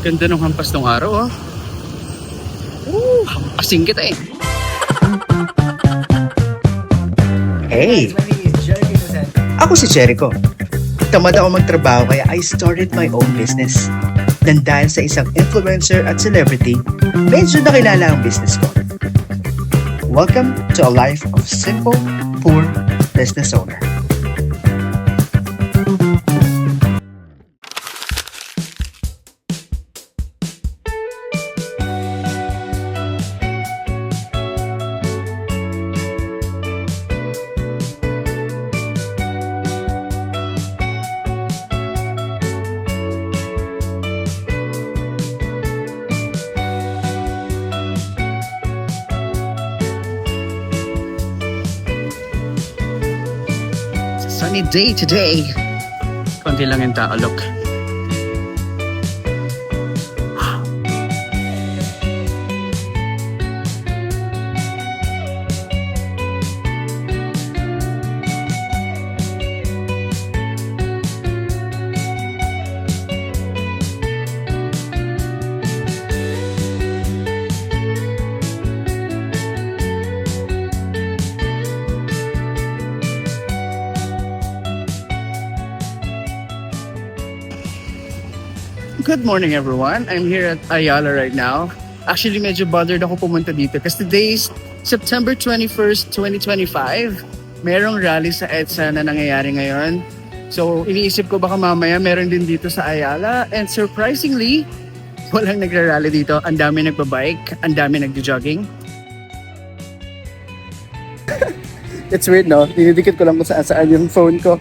Ganda ng hampas ng araw, oh. Hampasin kita eh. Hey! Ako si Jericho. Tamad ako magtrabaho kaya I started my own business. Nang dahil sa isang influencer at celebrity, medyo nakilala ang business ko. Welcome to a life of simple, poor business owner. Sunny day today. Konti lang yung tao, look. Good morning everyone. I'm here at Ayala right now. Actually, medyo bothered ako pumunta dito kasi today is September 21st, 2025. Merong rally sa EDSA na nangyayari ngayon. So, iniisip ko baka mamaya meron din dito sa Ayala. And surprisingly, walang nagra-rally dito. Ang dami nagbabike, ang dami nagjo-jogging. It's weird, no? Dinidikit ko lang kung saan yung phone ko.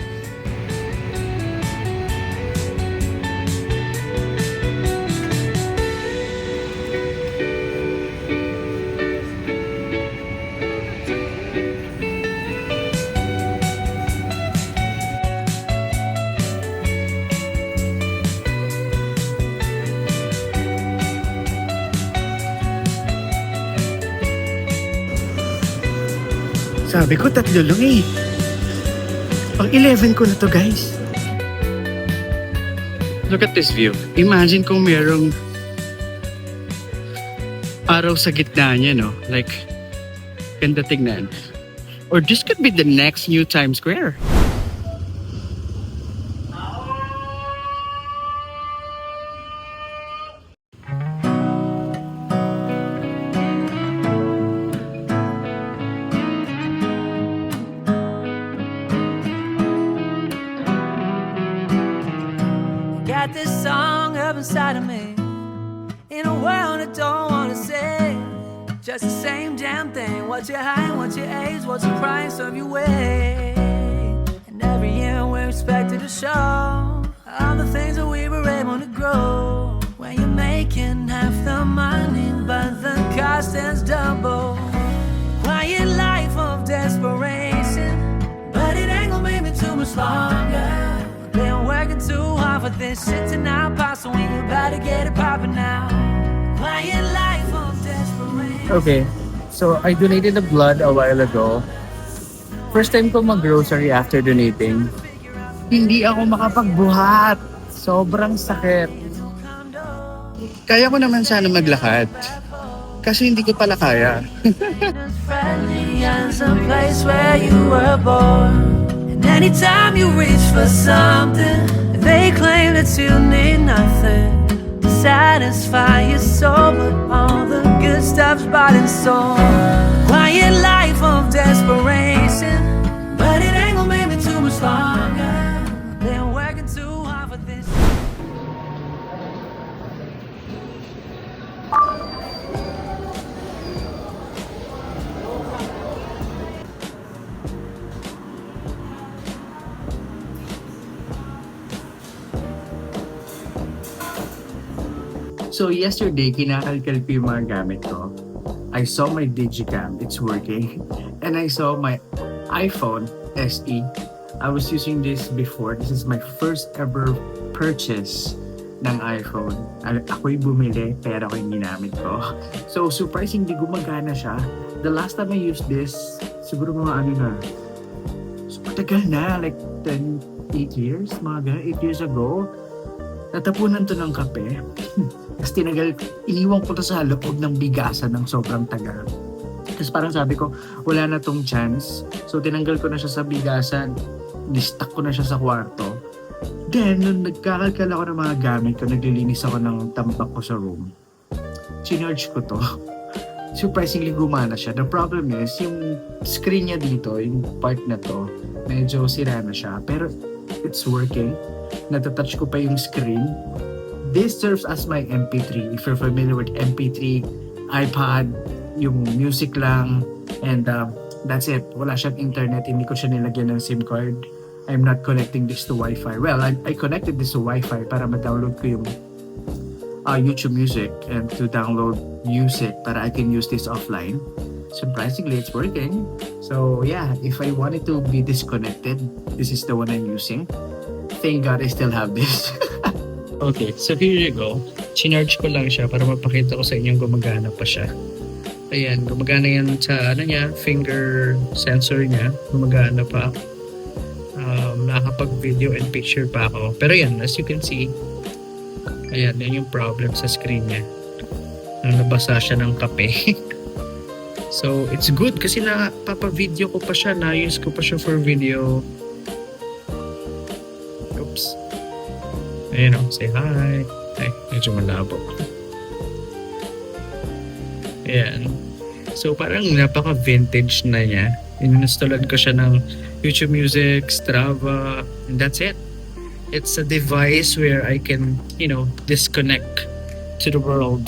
Sabi ko, 3 lang eh. Pang 11 ko na to, guys. Look at this view. Imagine kung merong araw sa gitna niya, no? Like, ganda tignan. Or this could be the next new Times Square. Got this song up inside of me, in a world I don't wanna say. Just the same damn thing. What's your height, what's your age, what's the price of your weight? And every year we're expected to show all the things that we were able to grow. When you're making half the money but the cost is double. Quiet life of desperation, but it ain't gonna make me too much longer. Been working too hard for this shit to not pop, so we about to get it poppin' now. Quiet life of desperation. Okay, so I donated the blood a while ago. First time ko mag-grocery after donating. Hindi ako makapagbuhat. Sobrang sakit. Kaya ko naman sana maglakad. Kasi hindi ko pala kaya. Friendly as a place where you were born. And anytime you reach for something, they claim that you need nothing to satisfy your soul, but all the good stuff's bought and sold. Quiet life of desperation, but it ain't gonna make me too much longer. Been working too hard for this. So yesterday, kinakalkal ko yung mga gamit ko. I saw my Digicam, it's working. And I saw my iPhone SE. I was using this before. This is my first ever purchase ng iPhone. Ako'y bumili, pero ako yung ginamit ko. So surprisingly, gumagana siya. The last time I used this, siguro mga ano na, so, matagal na, like 8 years, mga ganun, 8 years ago. Tatapunan to ng kape. Tapos iniwan ko to sa loob ng bigasan ng sobrang tagal. Tapos parang sabi ko, wala na tong chance. So tinanggal ko na siya sa bigasan. Distak ko na siya sa kwarto. Then, nung nagkakalkal ako ng mga gamit ko, naglilinis ako ng tambak ko sa room. Chinarge ko to. Surprisingly gumana siya. The problem is, yung screen niya dito, yung part na to, medyo sira na siya. Pero it's working. Natatouch ko pa yung screen. This serves as my MP3. If you're familiar with MP3, iPad, yung music lang, and that's it. Wala siyang internet. Hindi ko siya nilagyan ng SIM card. I'm not connecting this to Wi-Fi. Well, I connected this to Wi-Fi para ma-download ko yung YouTube Music and to download music para I can use this offline. Surprisingly, it's working. So yeah, if I wanted to be disconnected, this is the one I'm using. Thank God I still have this. Okay, so here you go. Chinarge ko lang siya para mapakita ko sa inyong gumagana pa siya. Ayan, gumagana yan sa finger sensor niya. Gumagana pa. Nakakapag-video and picture pa ako. Pero yan, as you can see, ayan, yan yung problem sa screen niya. Nabasa siya ng kape. So, it's good kasi napapa-video ko pa siya. Na-use ko pa siya for video. Oops. Ayan o, say hi. Ay, medyo malabo. Ayan. So, parang napaka-vintage na niya. Ininstalan ko siya ng YouTube Music, Strava, and that's it. It's a device where I can, disconnect to the world.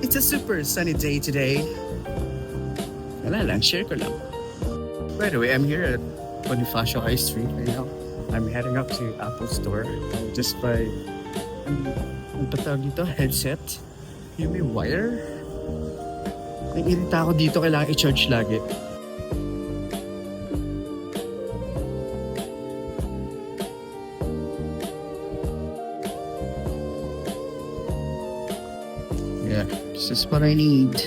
It's a super sunny day today. Wala lang, share ko lang. By the way, I'm here at Bonifacio High Street right now. I'm heading up to Apple Store just by ang patawag dito, headset. Yung may wire. Nag-irita ako dito, kailangan i-charge lagi. Yeah, this is what I need.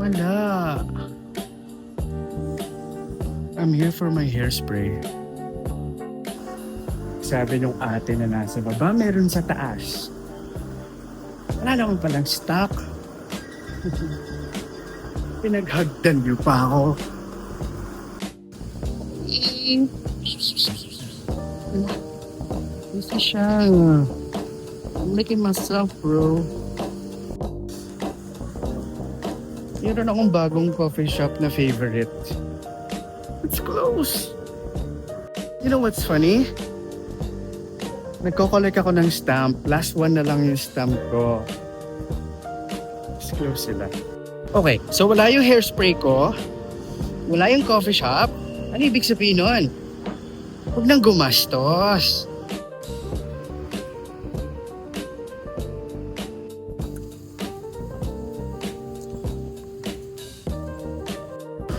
Wala. I'm here for my hairspray. Sabi nung ate na nasa baba, meron sa taas. Wala naman palang stock. Pinaghagdan niyo pa ako. Isa siya. I'm making myself, bro. Meron akong bagong coffee shop na favorite. It's close. You know what's funny? Nagko-collect ako ng stamp. Last one na lang yung stamp ko. It's close sila. Okay, so wala yung hairspray ko. Wala yung coffee shop. Ano ibig sabihin nun? Huwag nang gumastos.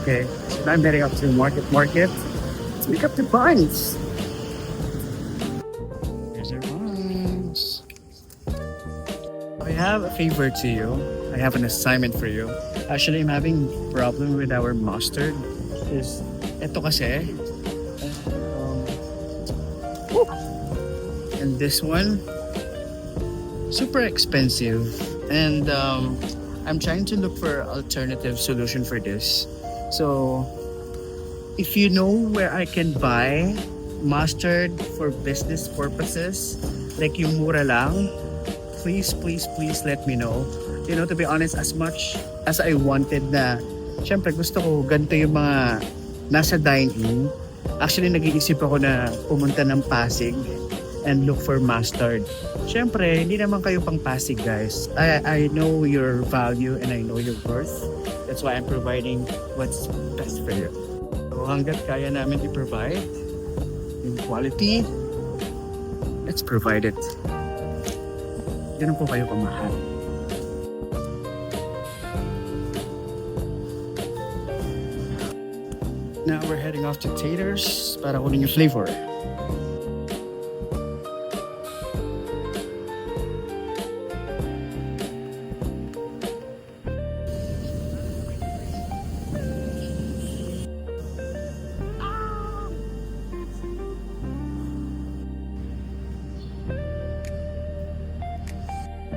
Okay, so I'm heading up to the market. Let's pick up the buns. Here's our buns. I have a favor to you. I have an assignment for you. Actually, I'm having problem with our mustard. Ito kasi. And this one, super expensive. And I'm trying to look for alternative solution for this. So, if you know where I can buy mustard for business purposes, like yung mura lang, please let me know. You know, to be honest, as much as I wanted na, syempre gusto ko ganito yung mga nasa dine-in. Actually, nag-iisip ako na pumunta ng Pasig and look for mustard. Syempre, hindi naman kayo pang Pasig, guys. I know your value and I know your worth. That's why I'm providing what's best for you. So hanggat kaya namin i-provide yung quality, let's provide it. Ganun po kayo kamahal. Now we're heading off to Taters para kunin yung flavor.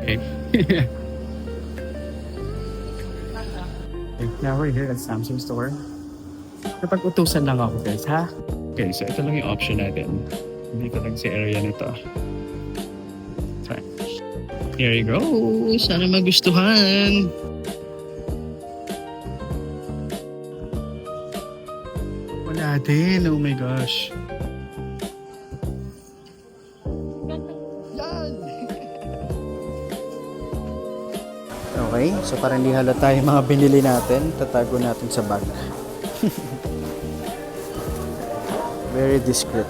Okay. Now we're here at Samsung store. Kapag utusan lang ako guys, ha? Okay, so ito lang yung option natin. Dito lang sa area nito. So, here you go. Sana magustuhan. Wala din. Oh my gosh. Okay, so para hindi halata yung mga binili natin, tatago natin sa bag. Very discreet.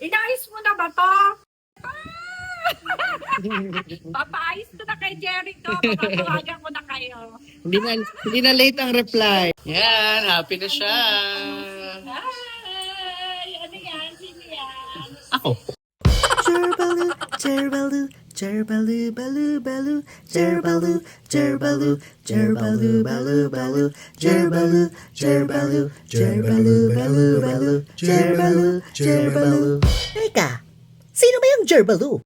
Inayos mo na ba to? Papaayos ko na kay Jericho. Papatawagan ko na kayo. Hindi na late ang reply. Yan, happy na siya. Hi! Ano yan? Sino yan? Ako. Jerbalu, jerbalu, balu, balu, jerbalu, jerbalu, jerbalu, balu, balu, jerbalu, jerbalu, jerbalu, balu, balu, jerbalu, jerbalu. Teka, sino ba yung jerbalu?